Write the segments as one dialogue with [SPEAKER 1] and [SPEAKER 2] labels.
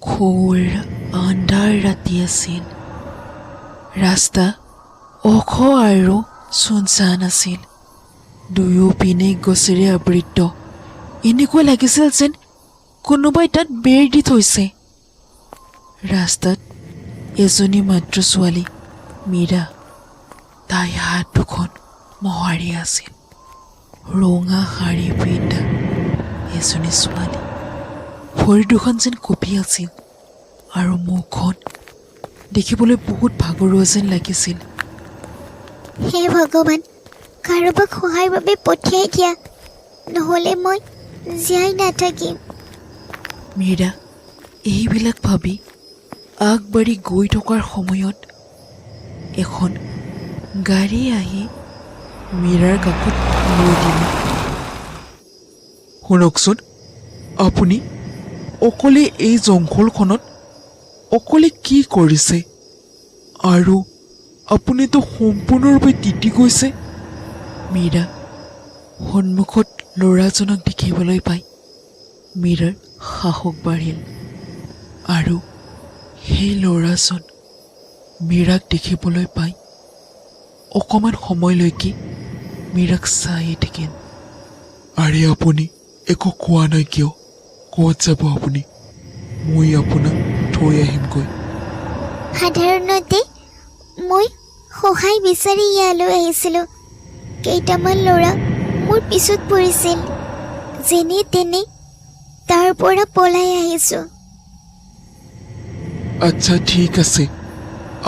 [SPEAKER 1] ঘোৰ আন্ধাৰ ৰাতি আছিল। ৰাস্তা ওখ আৰু চুনচান আছিল। দুয়োপিনে গছেৰে আবৃত। এনেকুৱা লাগিছিল যেন কোনোবাই তাত বেৰ দি থৈছে। ৰাস্তাত এজনী মাত্ৰ ছোৱালী, মীৰা। তাই হাত দুখন মোহাৰি আছিল। ৰঙা শাৰী পিন্ধা এজনী ছোৱালী। ভৰি দুখন যেন কঁপি আছিল আৰু মুখখন দেখিবলৈ বহুত ভাগৰুৱা যেন লাগিছিল।
[SPEAKER 2] হে ভগৱান, কাৰোবাক সহায়ৰ বাবে পঠিয়াই দিয়া, নহ'লে মই জীয়াই নাথাকিম।
[SPEAKER 1] মীৰা এইবিলাক ভাবি আগবাঢ়ি গৈ থকাৰ সময়ত এখন গাড়ী আহি মীৰাৰ কাষত ৰৈ দিলে। শুনকচোন, আপুনি অকলে এই জংঘলখনত অকলে কি কৰিছে? আৰু আপুনিতো সম্পূৰ্ণৰূপে তিতি গৈছে। মীৰা সন্মুখত ল'ৰাজনক দেখিবলৈ পাই মীৰাৰ সাহস বাঢ়িল আৰু সেই ল'ৰাজন মীৰাক দেখিবলৈ পাই অকণমান সময়লৈকে মীৰাক চাই থাকিল। আৰে আপুনি একো কোৱা নাই কিয়? ক'ত যাব আপুনি? মই আপোনাক থৈ আহিমগৈ।
[SPEAKER 2] সাধাৰণতে মই সহায় বিচাৰি ইয়ালৈ আহিছিলোঁ। কেইটামান ল'ৰা মোৰ পিছত পৰিছিল। যেনে তেনে তাৰ পৰা পলাই আহিছোঁ।
[SPEAKER 3] আচ্ছা, ঠিক আছে।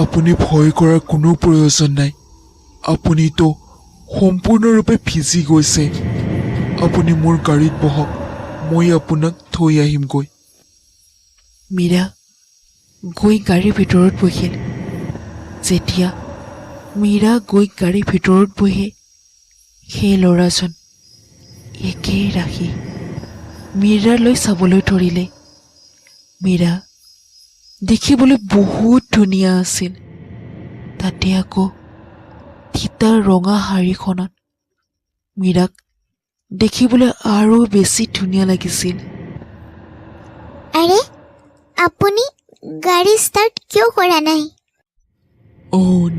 [SPEAKER 3] আপুনি ভয় কৰাৰ কোনো প্ৰয়োজন নাই। আপুনিতো সম্পূৰ্ণৰূপে ভিজি গৈছে। আপুনি মোৰ গাড়ীত বহক, মই আপোনাক থৈ আহিমগৈ।
[SPEAKER 1] মীৰা গৈ গাড়ীৰ ভিতৰত বহিল। যেতিয়া মীৰা গৈ গাড়ীৰ ভিতৰত বহি সেই ল'ৰাজন একেই ৰাখি মীৰালৈ চাবলৈ ধৰিলে। মীৰা দেখিবলৈ বহুত ধুনীয়া আছিল। তাতে আকৌ তিতাৰ ৰঙা শাৰীখনত মীৰাক দেখিবলৈ আৰু বেছি ধুনীয়া লাগিছিল।
[SPEAKER 2] আৰে, আপুনি গাড়ী ষ্টাৰ্ট কিয় কৰা নাই?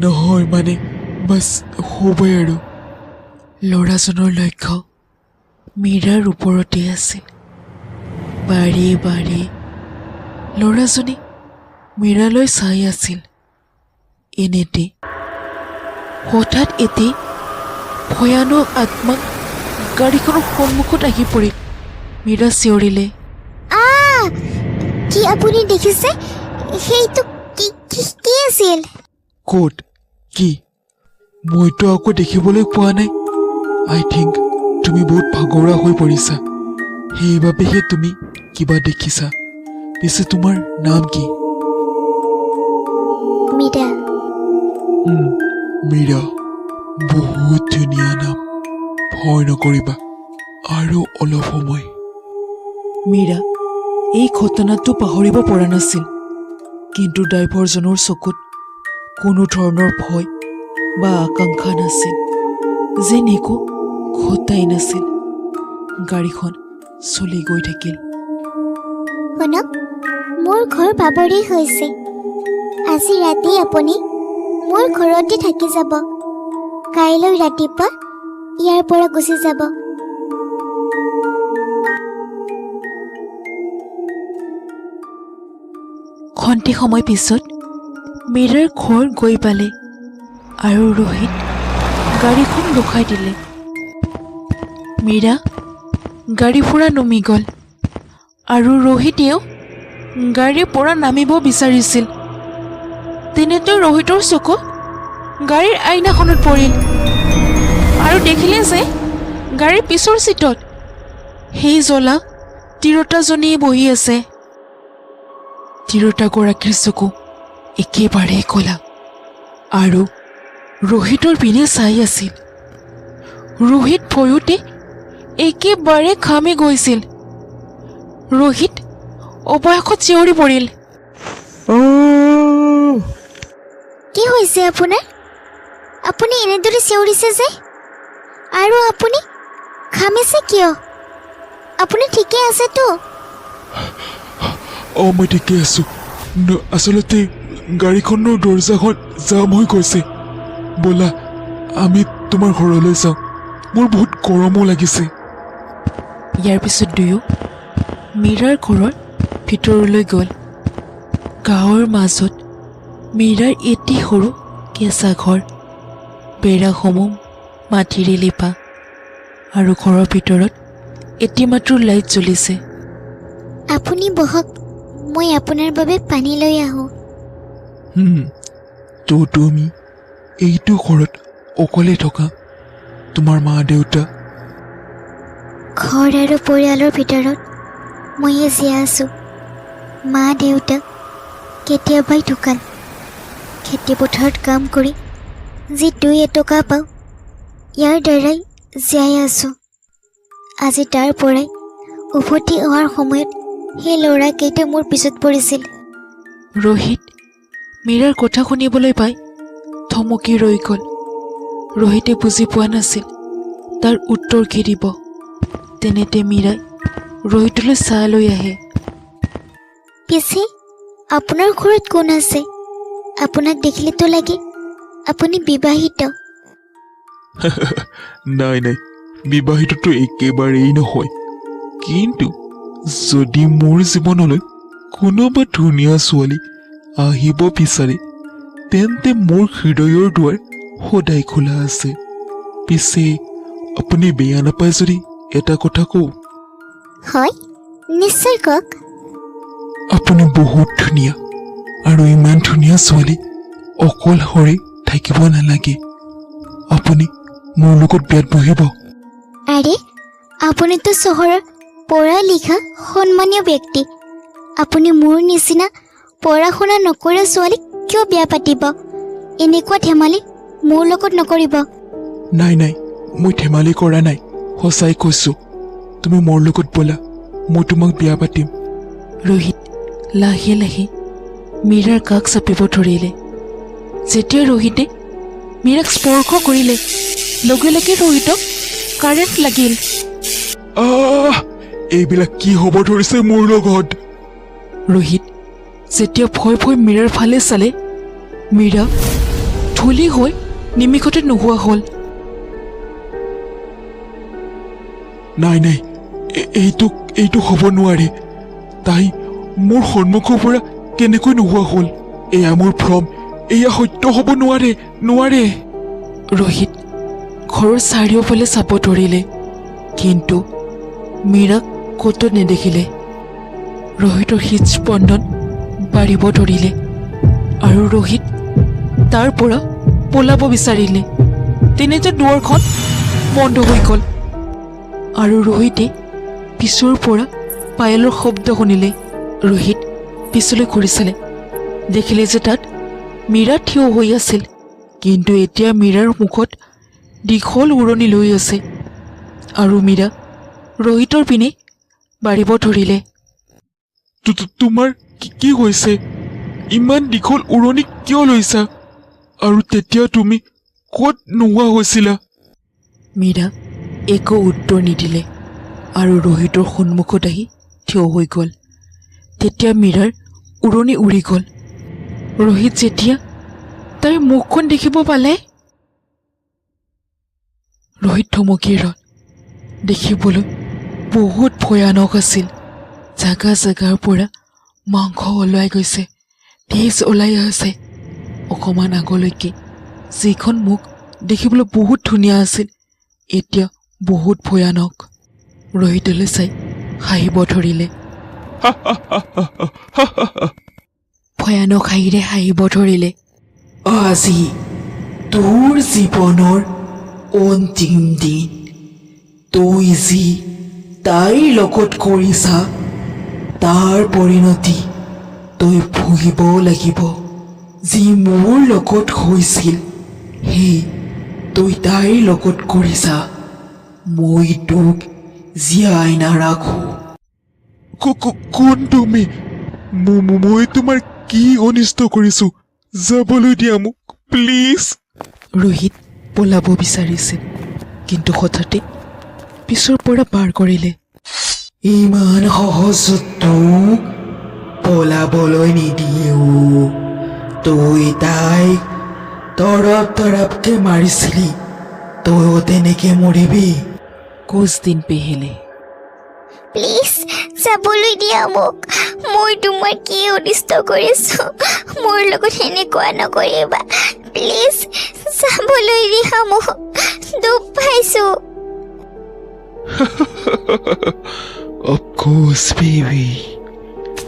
[SPEAKER 3] নহয় মানে বাছ হ'বই আৰু।
[SPEAKER 1] ল'ৰাজনৰ লক্ষ্য মীৰাৰ ওপৰতে আছিল। বাৰে বাৰে ল'ৰাজনে মীৰালৈ চাই আছিল। এনেতে হঠাৎ এটি ভয়ানক আত্মা গাড়ীখনৰ সন্মুখত আহি পৰিল। মীৰা চিঞৰিলে,
[SPEAKER 2] কি আপুনি দেখিছে? সেইটো কি আছিল?
[SPEAKER 3] ক'ত? কি? মইতো আকৌ দেখিবলৈ পোৱা নাই। আই থিংক তুমি বহুত ভাগৰুৱা হৈ পৰিছা, সেইবাবেহে তুমি কিবা দেখিছা। পিছে তোমাৰ নাম কি?
[SPEAKER 2] মীৰা।
[SPEAKER 3] মীৰা, বহুত ধুনীয়া নাম। ভয় নকৰিবা আৰু অলপ সময়।
[SPEAKER 1] মীৰা এই ঘটনাটো পাহৰিব পৰা নাছিল। কিন্তু ড্ৰাইভাৰজনৰ চকুত কোনো ধৰণৰ ভয় বা আকাংক্ষা নাছিল, যেন একো ঘটাই নাছিল। গাড়ীখন চলি গৈ থাকিল।
[SPEAKER 2] শুনক, মোৰ ঘৰ বাবৰি হৈছে। আজি ৰাতি আপুনি মোৰ ঘৰতে থাকি যাব। কাইলৈ ৰাতিপুৱা ইয়াৰ পৰা গুচি যাব।
[SPEAKER 1] খন্তেক সময় পিছত মীৰাৰ ঘৰ গৈ পালে আৰু ৰোহিত গাড়ীখন ৰখাই দিলে। মীৰা গাড়ীৰ পৰা নমি গ'ল আৰু ৰোহিতেও গাড়ীৰ পৰা নামিব বিচাৰিছিল। তেনেতে ৰোহিতৰ চকু গাড়ীৰ আইনাখনত পৰিল আৰু দেখিলে যে গাড়ীৰ পিছৰ চিটত সেই জ্বলা তিৰোতাজনীয়ে বহি আছে। তিৰোতাগৰাকীৰ চকু একেবাৰে ক'লা আৰু ৰোহিতৰ পিনে চাই আছিল। ৰোহিত ভয়তে একেবাৰে ঘামি গৈছিল। ৰোহিত অৱশেষত চিঞৰি পৰিল,
[SPEAKER 2] কি হৈছে আপোনাৰ? আপুনি এনেদৰে চিঞৰিছে যে? আৰু আপুনি ঘামিছে কিয়? আপুনি ঠিকে আছেতো?
[SPEAKER 3] মই ঠিকে আছোঁ আচলতে গাড়ীখনৰ দৰ্জাখন জাম হৈ গৈছে ব'লা আমি তোমাৰ ঘৰলৈ যাওঁ মোৰ বহুত গৰমো লাগিছে
[SPEAKER 1] ইয়াৰ পিছত দুয়ো মীৰাৰ ঘৰৰ ভিতৰলৈ গ'ল গাঁৱৰ মাজত মীৰাৰ এটি সৰু কেঁচা ঘৰ বেৰাসমূহ মাটিৰে লিপা আৰু ঘৰৰ ভিতৰত এটি মাত্ৰ লাইট জ্বলিছে
[SPEAKER 2] আপুনি বহক মই আপোনাৰ বাবে পানী লৈ আহোঁ
[SPEAKER 3] তো তুমি এইটো ঘৰত অকলে থকা তোমাৰ মা দেউতা
[SPEAKER 2] ঘৰ আৰু পৰিয়ালৰ ভিতৰত ময়ে জীয়াই আছোঁ মা দেউতা কেতিয়াবাই ঢুকাল খেতিপথাৰত কাম কৰি যি 2 টকা পাওঁ ইয়াৰ দ্বাৰাই জীয়াই আছোঁ আজি তাৰ পৰাই উভতি অহাৰ সময়ত সেই ল'ৰাকেইটা মোৰ পিছত পৰিছিল
[SPEAKER 1] ৰোহিত মীৰাৰ কথা শুনিবলৈ পাই থমকি ৰৈ গ'ল ৰোহিতে বুজি পোৱা নাছিল তাৰ উত্তৰ কি দিব তেনেতে মীৰাই ৰোহিতলৈ চাহ লৈ আহে
[SPEAKER 2] পিছে আপোনাৰ ঘৰত কোন আছে আপোনাক দেখিলেতো লাগে আপুনি বিবাহিত
[SPEAKER 3] নাই নাই বিবাহিতটো একেবাৰেই নহয় কিন্তু যদি মোৰ জীৱনলৈ কোনোবা ধুনীয়া ছোৱালী আহিব বিচাৰে তেন্তে মোৰ হৃদয়ৰ দুৱাৰ সদায় খোলা আছে পিছে আপুনি বেয়া নাপায় যদি এটা কথা কওঁ
[SPEAKER 2] হয় নিশ্চয় কওক
[SPEAKER 3] আপুনি বহুত ধুনীয়া আৰু ইমান ধুনীয়া ছোৱালী অকলশৰে থাকিব নালাগে আপুনি মোৰ লগত বিয়াত বহিব
[SPEAKER 2] আৰে আপুনিতো চহৰৰ পঢ়া লিখা সন্মানীয় ব্যক্তি আপুনি মোৰ নিচিনা পঢ়া শুনা নকৰা ছোৱালীক কিয় বিয়া পাতিব এনেকুৱা ধেমালি মোৰ লগত নকৰিব
[SPEAKER 3] নাই নাই মই ধেমালি কৰা নাই সঁচাই কৈছোঁ তুমি মোৰ লগত ব'লা মই তোমাক বিয়া পাতিম
[SPEAKER 1] ৰোহিত লাহে লাহে মীৰাৰ কাষ চাপিব ধৰিলে যেতিয়া ৰোহিতে মীৰাক স্পৰ্শ কৰিলে লগে লগে ৰোহিতক কাৰেণ্ট লাগিল
[SPEAKER 3] এইবিলাক কি হ'ব ধৰিছে মোৰ লগত
[SPEAKER 1] ৰোহিত যেতিয়া ভয় ভয় মীৰাৰ ফালে চালে মীৰা ধূলি হৈ নিমিষতে নোহোৱা হ'ল
[SPEAKER 3] নাই নাই এইটো হ'ব নোৱাৰে তাই মোৰ সন্মুখৰ পৰা কেনেকৈ নোহোৱা হ'ল এয়া মোৰ ভ্ৰম এয়া সত্য হ'ব নোৱাৰে
[SPEAKER 1] ৰোহিত ঘৰৰ চাৰিওফালে চাব ধৰিলে কিন্তু মীৰাক ক'তো নেদেখিলে ৰোহিতৰ হৃদস্পন্দন বাঢ়িব ধৰিলে আৰু ৰোহিত তাৰ পৰা পলাব বিচাৰিলে তেনেতে দুৱাৰখন বন্ধ হৈ গ'ল আৰু ৰোহিতে পিছৰ পৰা পায়েলৰ শব্দ শুনিলে ৰোহিত পিছলৈ ঘূৰি চালে দেখিলে যে তাত মীৰা থিয় হৈ আছিল কিন্তু এতিয়া মীৰাৰ মুখত দীঘল উৰণি লৈ আছে আৰু মীৰা ৰোহিতৰ পিনে বাঢ়িব ধৰিলে
[SPEAKER 3] তোমাৰ কি হৈছে ইমান দীঘল উৰণি কিয় লৈছা আৰু তেতিয়া তুমি ক'ত নোহোৱা হৈছিলা
[SPEAKER 1] মীৰা একো উত্তৰ নিদিলে আৰু ৰোহিতৰ সন্মুখত আহি থিয় হৈ গ'ল তেতিয়া মীৰাৰ উৰণি উৰি গ'ল ৰোহিত যেতিয়া তাইৰ মুখখন দেখিব পালে ৰোহিত থমকি ৰ'ল দেখিবলৈ বহুত ভয়ানক আছিল জাগাৰ পৰা মাংস ওলাই গৈছে তেজ ওলাই আছে অকণমান আগলৈকে যিখন মুখ দেখিবলৈ বহুত ধুনীয়া আছিল এতিয়া বহুত ভয়ানক ৰোহিতলৈ চাই হাঁহিব ধৰিলে ভয়ানক হাঁহিৰে হাঁহিব ধৰিলে আজি তোৰ জীৱনৰ অন্তিম দিন তই যি তাইৰ লগত কৰিছা তাৰ পৰিণতি তই ভুগিব লাগিব যি মোৰ লগত হৈছিল সেই তই তাইৰ লগত কৰিছা মই তোক জীয়াই নাৰাখোঁ
[SPEAKER 3] কোন তুমি মই তোমাৰ কি অনিষ্ট কৰিছো যাবলৈ দিয়া মোক প্লিজ
[SPEAKER 1] ৰোহিত পলাব বিচাৰিছিল কিন্তু হঠাতে পিছৰ পৰা পাৰ কৰিলে
[SPEAKER 4] ইমান সহজত তোক পলাবলৈ নিদিয়েও তই তাইক তৰপকে মাৰিছিলি তইও তেনেকে মৰিবি
[SPEAKER 1] कुछ दिन पहले
[SPEAKER 2] প্লিজ যাবলৈ দিয়া মোক মই তোমাৰ কি অনিষ্ট কৰিছোঁ মোৰ লগত এনেকুৱা নকৰিবা প্লিজ যাবলৈ দিয়া মোক দুখ পাইছোঁ
[SPEAKER 3] Of course, baby.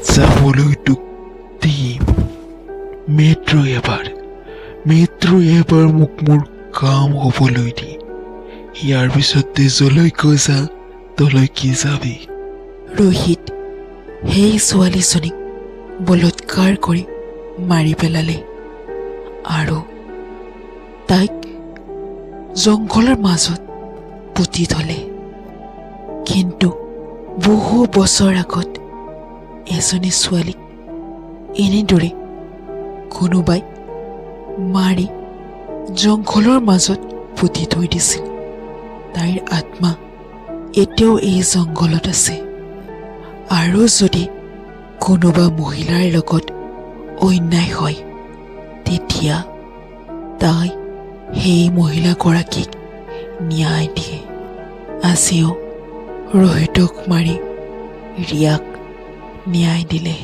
[SPEAKER 3] যাবলৈ তোক দিম মেট্ৰ' এবাৰ মোক মোৰ কাম হ'বলৈ দি ইয়াৰ পিছত তেজলৈকে যা তলৈকে যাবি
[SPEAKER 1] ৰোহিত সেই ছোৱালীজনীক বলৎকাৰ কৰি মাৰি পেলালে আৰু তাইক জংঘলৰ মাজত পুতি থলে কিন্তু বহু বছৰ আগত এজনী ছোৱালীক এনেদৰে কোনোবাই মাৰি জংঘলৰ মাজত পুতি থৈ দিছিল তাইৰ আত্মা এতিয়াও এই জংঘলত আছে আৰু যদি কোনোবা মহিলাৰ লগত অন্যায় হয় তেতিয়া তাই সেই মহিলাগৰাকীক ন্যায় দিয়ে আজিও ৰোহিতক মাৰি ৰিয়াক ন্যায় দিলে